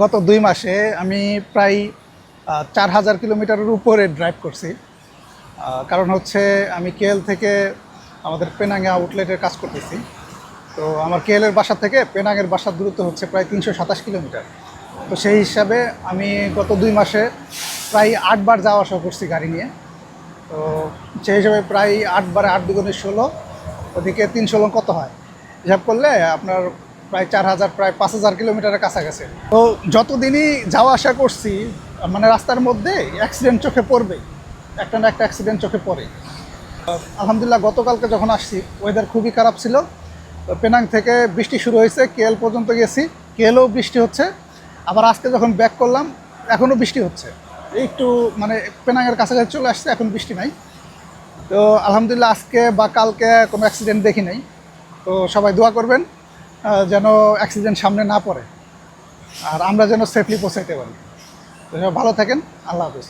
গত ২ মাসে আমি প্রায় ৪,০০০ কিলোমিটারের উপরে ড্রাইভ করছি। কারণ হচ্ছে আমি কেএল থেকে আমাদের পেনাংয়ে আউটলেটের কাজ করতেছি। তো আমার কেএলের বাসা থেকে পেনাংয়ের বাসার দূরত্ব হচ্ছে প্রায় ৩২৭ কিলোমিটার। তো সেই হিসাবে আমি গত ২ মাসে প্রায় ৮ বার যাওয়া আসা করছি গাড়ি নিয়ে। তো সেই হিসাবে প্রায় ৮ বারে ৮ দুগুণে ১৬, ওদিকে ৩ ১৬ কত হয় হিসাব করলে আপনার প্রায় ৪,০০০ প্রায় ৫,০০০ কিলোমিটারের কাছাকাছি। তো যতদিনই যাওয়া আসা করছি মানে রাস্তার মধ্যে অ্যাক্সিডেন্ট চোখে পড়বেই, একটা না একটা অ্যাক্সিডেন্ট চোখে পড়ে। আলহামদুলিল্লাহ গতকালকে যখন আসছি ওয়েদার খুবই খারাপ ছিল। তো পেনাং থেকে বৃষ্টি শুরু হয়েছে, কেএল পর্যন্ত গেছি, কেএলও বৃষ্টি হচ্ছে। আবার আজকে যখন ব্যাক করলাম এখনও বৃষ্টি হচ্ছে, একটু মানে পেনাংয়ের কাছাকাছি চলে আসছে, এখন বৃষ্টি নাই। তো আলহামদুলিল্লাহ আজকে বা কালকে কোনো অ্যাক্সিডেন্ট দেখি নাই। তো সবাই দোয়া করবেন যেন অ্যাক্সিডেন্ট সামনে না পড়ে আর আমরা যেন সেফলি পৌঁছাইতে পারি। তো ভালো থাকেন, আল্লাহ হাফিজ।